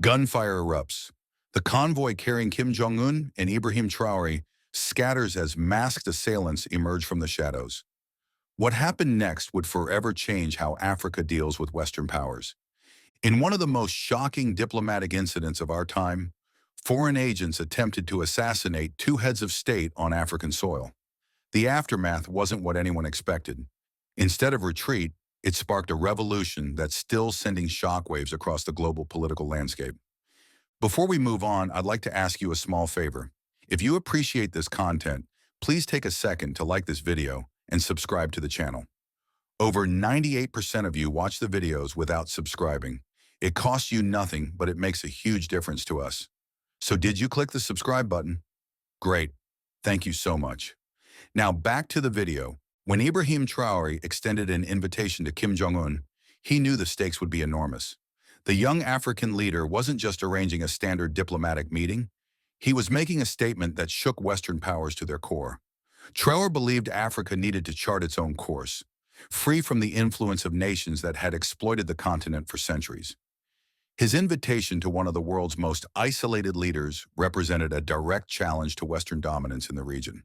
Gunfire erupts. The convoy carrying Jong-un and Ibrahim Traoré scatters as masked assailants emerge from the shadows. What happened next would forever change how Africa deals with Western powers. In one of the most shocking diplomatic incidents of our time, foreign agents attempted to assassinate two heads of state on African soil. The aftermath wasn't what anyone expected. Instead of retreat, it sparked a revolution that's still sending shockwaves across the global political landscape. Before we move on, I'd like to ask you a small favor. If you appreciate this content, please take a second to like this video and subscribe to the channel. Over 98% of you watch the videos without subscribing. It costs you nothing, but it makes a huge difference to us. So did you click the subscribe button? Great. Thank you so much. Now back to the video. When Ibrahim Traoré extended an invitation to Kim Jong-un, he knew the stakes would be enormous. The young African leader wasn't just arranging a standard diplomatic meeting. He was making a statement that shook Western powers to their core. Traore believed Africa needed to chart its own course, free from the influence of nations that had exploited the continent for centuries. His invitation to one of the world's most isolated leaders represented a direct challenge to Western dominance in the region.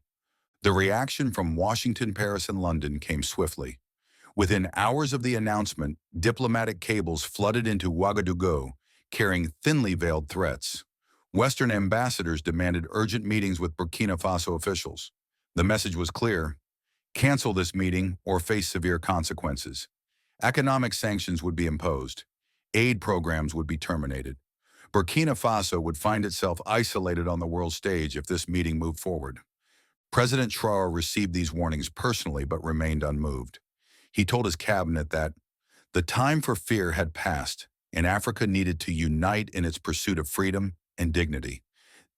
The reaction from Washington, Paris, and London came swiftly. Within hours of the announcement, diplomatic cables flooded into Wagadugu, carrying thinly veiled threats. Western ambassadors demanded urgent meetings with Burkina Faso officials. The message was clear: cancel this meeting or face severe consequences. Economic sanctions would be imposed. Aid programs would be terminated. Burkina Faso would find itself isolated on the world stage if this meeting moved forward. President Traore received these warnings personally but remained unmoved. He told his cabinet that the time for fear had passed and Africa needed to unite in its pursuit of freedom and dignity.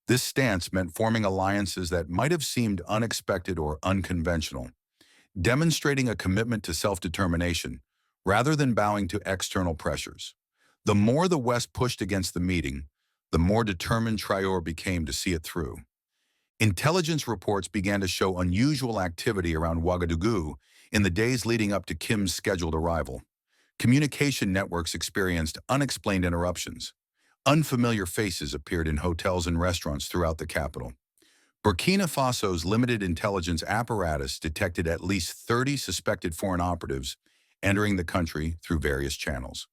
This stance meant forming alliances that might have seemed unexpected or unconventional, demonstrating a commitment to self-determination rather than bowing to external pressures. The more the West pushed against the meeting, the more determined Traore became to see it through. Intelligence reports began to show unusual activity around Wagadugu in the days leading up to Kim's scheduled arrival. Communication networks experienced unexplained interruptions. Unfamiliar faces appeared in hotels and restaurants throughout the capital. Burkina Faso's limited intelligence apparatus detected at least 30 suspected foreign operatives entering the country through various channels.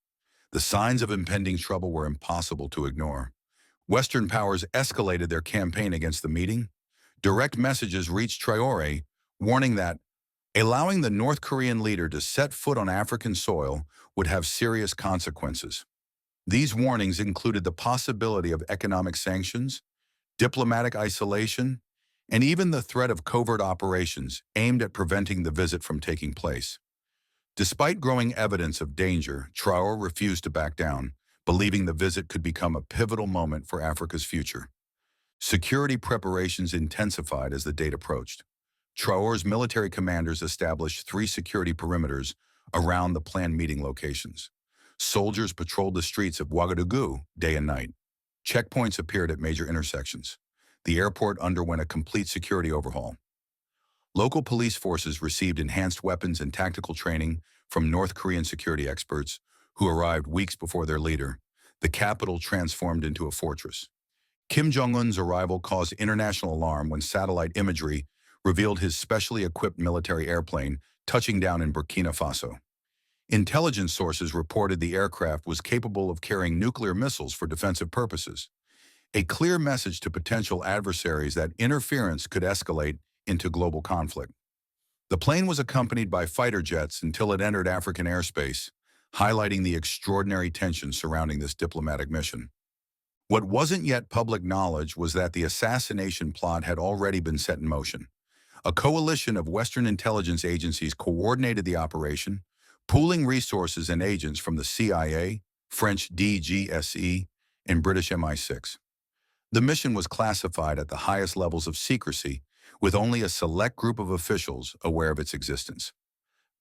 The signs of impending trouble were impossible to ignore. Western powers escalated their campaign against the meeting. Direct messages reached Traore, warning that allowing the North Korean leader to set foot on African soil would have serious consequences. These warnings included the possibility of economic sanctions, diplomatic isolation, and even the threat of covert operations aimed at preventing the visit from taking place. Despite growing evidence of danger, Traore refused to back down, believing the visit could become a pivotal moment for Africa's future. Security preparations intensified as the date approached. Traore's military commanders established 3 security perimeters around the planned meeting locations. Soldiers patrolled the streets of Wagadugu day and night. Checkpoints appeared at major intersections. The airport underwent a complete security overhaul. Local police forces received enhanced weapons and tactical training from North Korean security experts who arrived weeks before their leader. The capital transformed into a fortress. Kim Jong-un's arrival caused international alarm when satellite imagery revealed his specially equipped military airplane touching down in Burkina Faso. Intelligence sources reported the aircraft was capable of carrying nuclear missiles for defensive purposes, a clear message to potential adversaries that interference could escalate into global conflict. The plane was accompanied by fighter jets until it entered African airspace, highlighting the extraordinary tension surrounding this diplomatic mission. What wasn't yet public knowledge was that the assassination plot had already been set in motion. A coalition of Western intelligence agencies coordinated the operation, pooling resources and agents from the CIA, French DGSE, and British MI6. The mission was classified at the highest levels of secrecy, with only a select group of officials aware of its existence.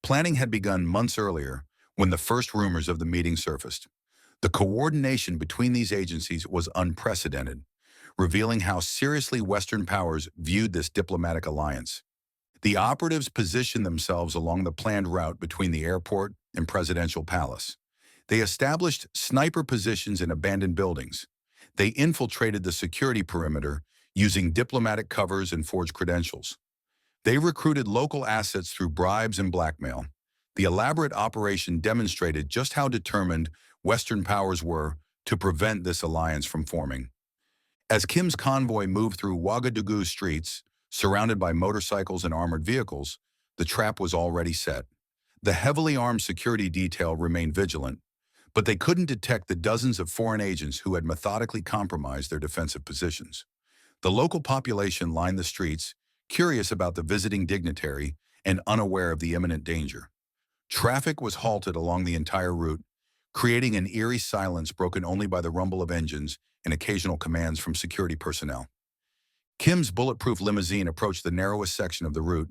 Planning had begun months earlier when the first rumors of the meeting surfaced. The coordination between these agencies was unprecedented, revealing how seriously Western powers viewed this diplomatic alliance. The operatives positioned themselves along the planned route between the airport and presidential palace. They established sniper positions in abandoned buildings. They infiltrated the security perimeter using diplomatic covers and forged credentials. They recruited local assets through bribes and blackmail. The elaborate operation demonstrated just how determined Western powers were to prevent this alliance from forming. As Kim's convoy moved through Wagadugu streets, surrounded by motorcycles and armored vehicles, the trap was already set. The heavily armed security detail remained vigilant, but they couldn't detect the dozens of foreign agents who had methodically compromised their defensive positions. The local population lined the streets, curious about the visiting dignitary and unaware of the imminent danger. Traffic was halted along the entire route, creating an eerie silence broken only by the rumble of engines and occasional commands from security personnel. Kim's bulletproof limousine approached the narrowest section of the route,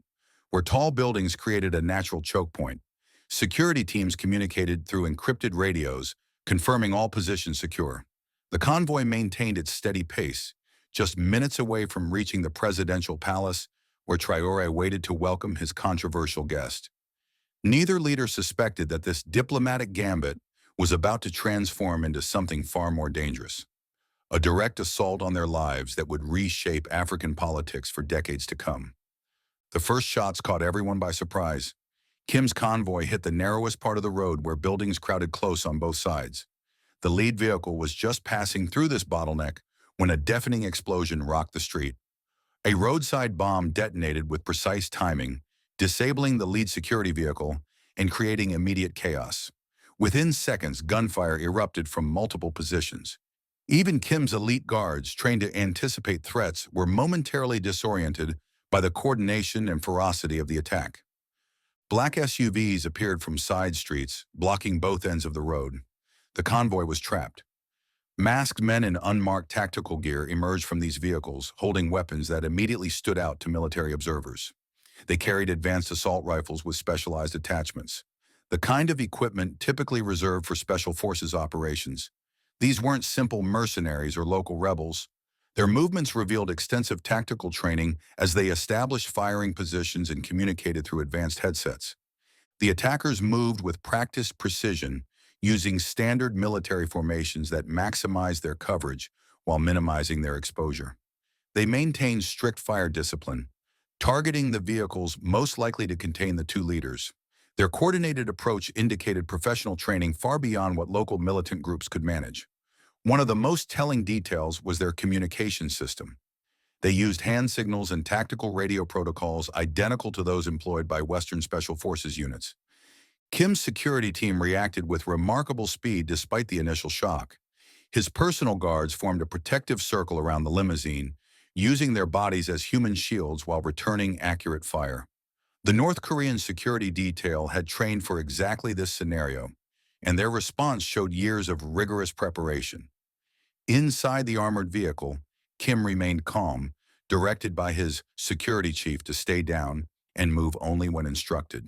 where tall buildings created a natural choke point. Security teams communicated through encrypted radios, confirming all positions secure. The convoy maintained its steady pace, just minutes away from reaching the presidential palace, where Traore waited to welcome his controversial guest. Neither leader suspected that this diplomatic gambit was about to transform into something far more dangerous. A direct assault on their lives that would reshape African politics for decades to come. The first shots caught everyone by surprise. Kim's convoy hit the narrowest part of the road where buildings crowded close on both sides. The lead vehicle was just passing through this bottleneck when a deafening explosion rocked the street. A roadside bomb detonated with precise timing, disabling the lead security vehicle and creating immediate chaos. Within seconds, gunfire erupted from multiple positions. Even Kim's elite guards, trained to anticipate threats, were momentarily disoriented by the coordination and ferocity of the attack. Black SUVs appeared from side streets, blocking both ends of the road. The convoy was trapped. Masked men in unmarked tactical gear emerged from these vehicles, holding weapons that immediately stood out to military observers. They carried advanced assault rifles with specialized attachments, the kind of equipment typically reserved for special forces operations. These weren't simple mercenaries or local rebels. Their movements revealed extensive tactical training as they established firing positions and communicated through advanced headsets. The attackers moved with practiced precision, using standard military formations that maximized their coverage while minimizing their exposure. They maintained strict fire discipline, targeting the vehicles most likely to contain the two leaders. Their coordinated approach indicated professional training far beyond what local militant groups could manage. One of the most telling details was their communication system. They used hand signals and tactical radio protocols identical to those employed by Western Special Forces units. Kim's security team reacted with remarkable speed despite the initial shock. His personal guards formed a protective circle around the limousine, using their bodies as human shields while returning accurate fire. The North Korean security detail had trained for exactly this scenario, and their response showed years of rigorous preparation. Inside the armored vehicle, Kim remained calm, directed by his security chief to stay down and move only when instructed.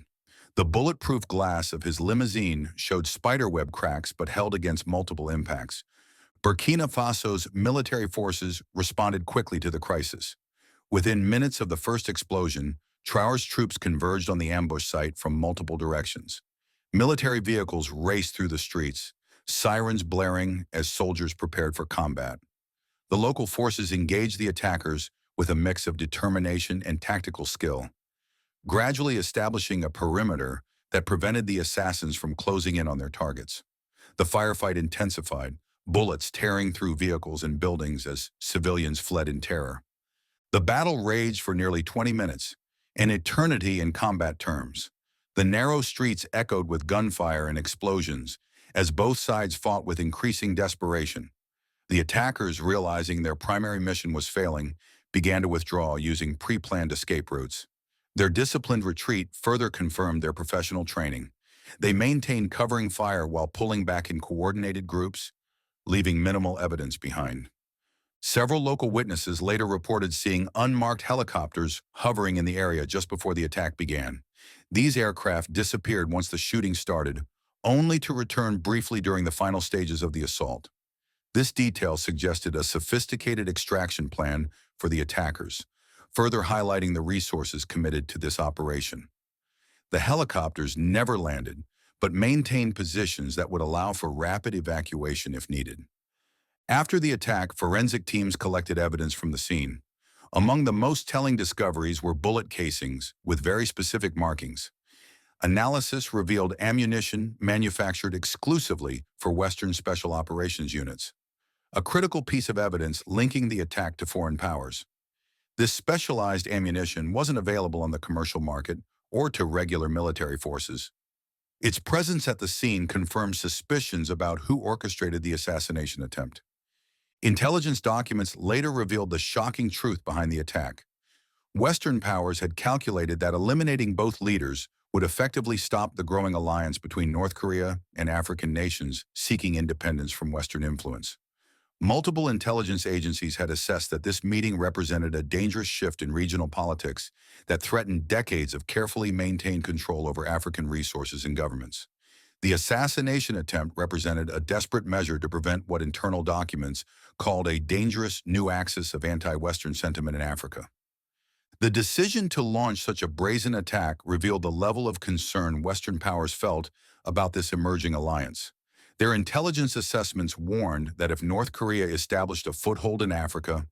The bulletproof glass of his limousine showed spiderweb cracks but held against multiple impacts. Burkina Faso's military forces responded quickly to the crisis. Within minutes of the first explosion, Traore's troops converged on the ambush site from multiple directions. Military vehicles raced through the streets, sirens blaring as soldiers prepared for combat. The local forces engaged the attackers with a mix of determination and tactical skill, gradually establishing a perimeter that prevented the assassins from closing in on their targets. The firefight intensified, bullets tearing through vehicles and buildings as civilians fled in terror. The battle raged for nearly 20 minutes, an eternity in combat terms. The narrow streets echoed with gunfire and explosions as both sides fought with increasing desperation. The attackers, realizing their primary mission was failing, began to withdraw using pre-planned escape routes. Their disciplined retreat further confirmed their professional training. They maintained covering fire while pulling back in coordinated groups, leaving minimal evidence behind. Several local witnesses later reported seeing unmarked helicopters hovering in the area just before the attack began. These aircraft disappeared once the shooting started, only to return briefly during the final stages of the assault. This detail suggested a sophisticated extraction plan for the attackers, further highlighting the resources committed to this operation. The helicopters never landed, but maintained positions that would allow for rapid evacuation if needed. After the attack, forensic teams collected evidence from the scene. Among the most telling discoveries were bullet casings with very specific markings. Analysis revealed ammunition manufactured exclusively for Western Special Operations units, a critical piece of evidence linking the attack to foreign powers. This specialized ammunition wasn't available on the commercial market or to regular military forces. Its presence at the scene confirmed suspicions about who orchestrated the assassination attempt. Intelligence documents later revealed the shocking truth behind the attack. Western powers had calculated that eliminating both leaders would effectively stop the growing alliance between North Korea and African nations seeking independence from Western influence. Multiple intelligence agencies had assessed that this meeting represented a dangerous shift in regional politics that threatened decades of carefully maintained control over African resources and governments. The assassination attempt represented a desperate measure to prevent what internal documents called a dangerous new axis of anti-Western sentiment in Africa. The decision to launch such a brazen attack revealed the level of concern Western powers felt about this emerging alliance. Their intelligence assessments warned that if North Korea established a foothold in Africa,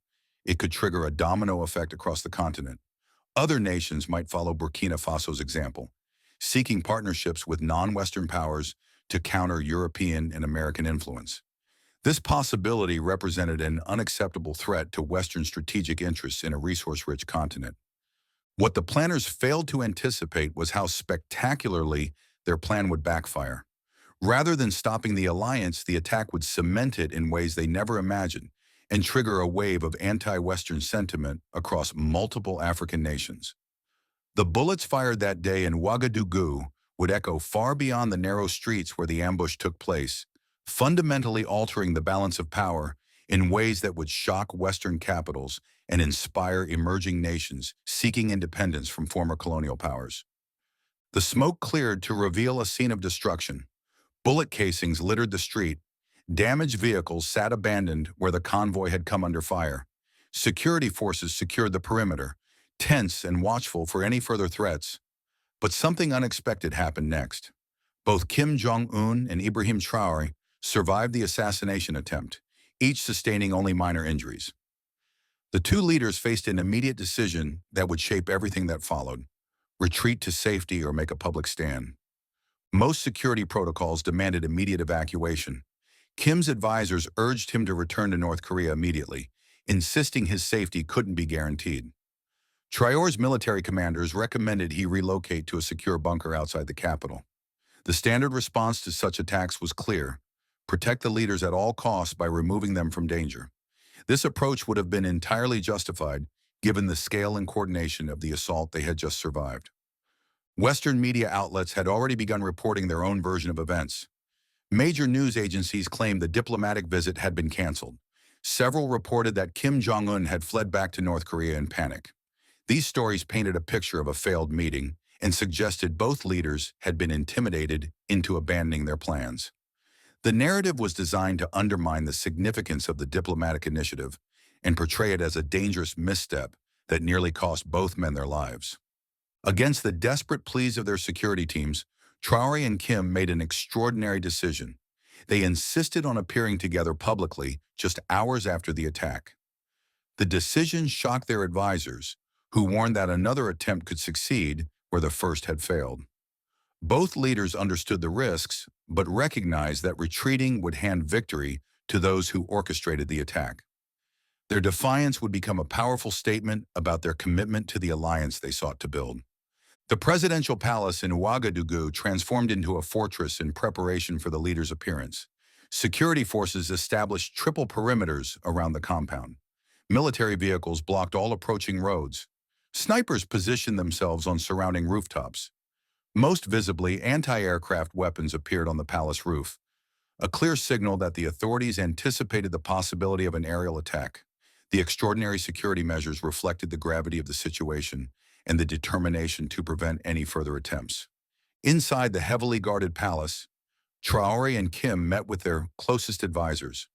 it could trigger a domino effect across the continent. Other nations might follow Burkina Faso's example, seeking partnerships with non-Western powers to counter European and American influence. This possibility represented an unacceptable threat to Western strategic interests in a resource-rich continent. What the planners failed to anticipate was how spectacularly their plan would backfire. Rather than stopping the alliance, the attack would cement it in ways they never imagined and trigger a wave of anti-Western sentiment across multiple African nations. The bullets fired that day in Wagadugu would echo far beyond the narrow streets where the ambush took place, fundamentally altering the balance of power in ways that would shock Western capitals and inspire emerging nations seeking independence from former colonial powers. The smoke cleared to reveal a scene of destruction. Bullet casings littered the street. Damaged vehicles sat abandoned where the convoy had come under fire. Security forces secured the perimeter, tense and watchful for any further threats. But something unexpected happened next. Both Jong-un and Ibrahim Traoré survived the assassination attempt, each sustaining only minor injuries. The two leaders faced an immediate decision that would shape everything that followed: retreat to safety or make a public stand. Most security protocols demanded immediate evacuation. Kim's advisors urged him to return to North Korea immediately, insisting his safety couldn't be guaranteed. Traore's military commanders recommended he relocate to a secure bunker outside the capital. The standard response to such attacks was clear: protect the leaders at all costs by removing them from danger. This approach would have been entirely justified given the scale and coordination of the assault they had just survived. Western media outlets had already begun reporting their own version of events. Major news agencies claimed the diplomatic visit had been canceled. Several reported that Kim Jong-un had fled back to North Korea in panic. These stories painted a picture of a failed meeting and suggested both leaders had been intimidated into abandoning their plans. The narrative was designed to undermine the significance of the diplomatic initiative and portray it as a dangerous misstep that nearly cost both men their lives. Against the desperate pleas of their security teams, Traore and Kim made an extraordinary decision. They insisted on appearing together publicly just hours after the attack. The decision shocked their advisors, who warned that another attempt could succeed where the first had failed. Both leaders understood the risks, but recognized that retreating would hand victory to those who orchestrated the attack. Their defiance would become a powerful statement about their commitment to the alliance they sought to build. The presidential palace in Wagadugu transformed into a fortress in preparation for the leaders' appearance. Security forces established triple perimeters around the compound. Military vehicles blocked all approaching roads. Snipers positioned themselves on surrounding rooftops. Most visibly, anti-aircraft weapons appeared on the palace roof, a clear signal that the authorities anticipated the possibility of an aerial attack. The extraordinary security measures reflected the gravity of the situation and the determination to prevent any further attempts. Inside the heavily guarded palace, Traore and Kim met with their closest advisors.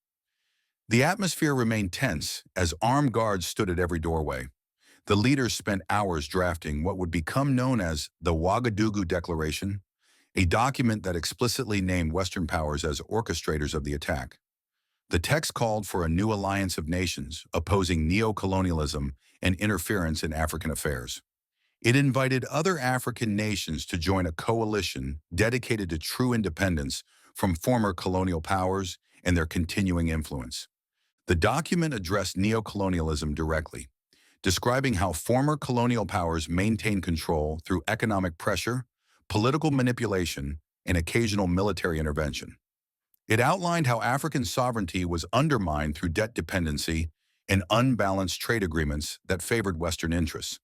The atmosphere remained tense as armed guards stood at every doorway. The leaders spent hours drafting what would become known as the Wagadugu Declaration, a document that explicitly named Western powers as orchestrators of the attack. The text called for a new alliance of nations opposing neo-colonialism and interference in African affairs. It invited other African nations to join a coalition dedicated to true independence from former colonial powers and their continuing influence. The document addressed neo-colonialism directly, describing how former colonial powers maintain control through economic pressure, political manipulation, and occasional military intervention. It outlined how African sovereignty was undermined through debt dependency and unbalanced trade agreements that favored Western interests.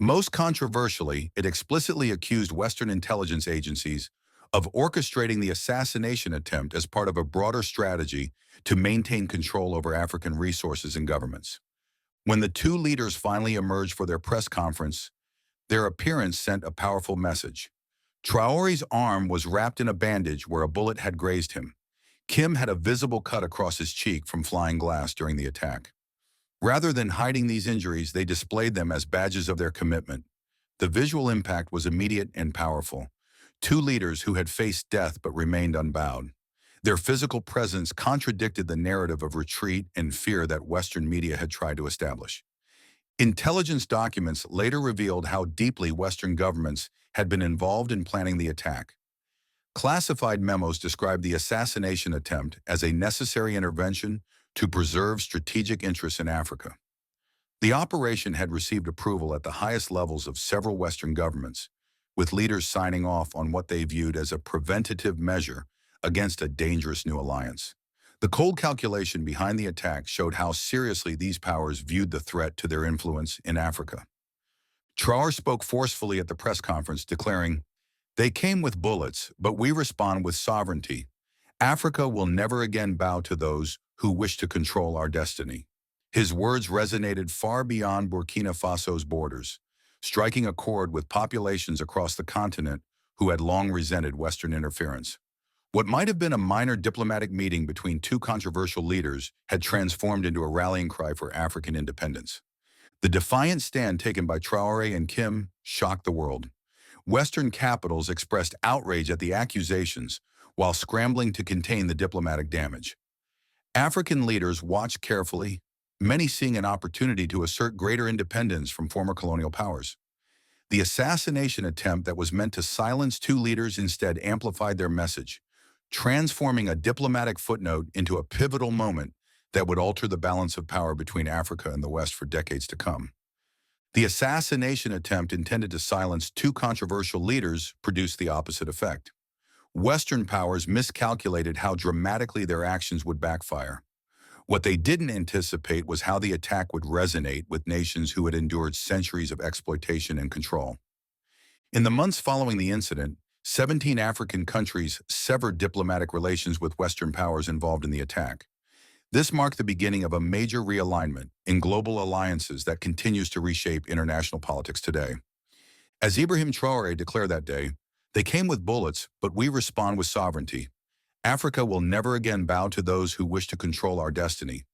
Most controversially, it explicitly accused Western intelligence agencies of orchestrating the assassination attempt as part of a broader strategy to maintain control over African resources and governments. When the two leaders finally emerged for their press conference, their appearance sent a powerful message. Traore's arm was wrapped in a bandage where a bullet had grazed him. Kim had a visible cut across his cheek from flying glass during the attack. Rather than hiding these injuries, they displayed them as badges of their commitment. The visual impact was immediate and powerful. Two leaders who had faced death but remained unbowed. Their physical presence contradicted the narrative of retreat and fear that Western media had tried to establish. Intelligence documents later revealed how deeply Western governments had been involved in planning the attack. Classified memos described the assassination attempt as a necessary intervention to preserve strategic interests in Africa. The operation had received approval at the highest levels of several Western governments, with leaders signing off on what they viewed as a preventative measure against a dangerous new alliance. The cold calculation behind the attack showed how seriously these powers viewed the threat to their influence in Africa. Traore spoke forcefully at the press conference, declaring, "They came with bullets, but we respond with sovereignty. Africa will never again bow to those who wish to control our destiny." His words resonated far beyond Burkina Faso's borders, striking a chord with populations across the continent who had long resented Western interference. What might have been a minor diplomatic meeting between two controversial leaders had transformed into a rallying cry for African independence. The defiant stand taken by Traore and Kim shocked the world. Western capitals expressed outrage at the accusations while scrambling to contain the diplomatic damage. African leaders watched carefully, many seeing an opportunity to assert greater independence from former colonial powers. The assassination attempt that was meant to silence two leaders instead amplified their message, transforming a diplomatic footnote into a pivotal moment that would alter the balance of power between Africa and the West for decades to come. The assassination attempt intended to silence two controversial leaders produced the opposite effect. Western powers miscalculated how dramatically their actions would backfire. What they didn't anticipate was how the attack would resonate with nations who had endured centuries of exploitation and control. In the months following the incident, 17 African countries severed diplomatic relations with Western powers involved in the attack. This marked the beginning of a major realignment in global alliances that continues to reshape international politics today. As Ibrahim Traoré declared that day, "They came with bullets, but we respond with sovereignty. Africa will never again bow to those who wish to control our destiny."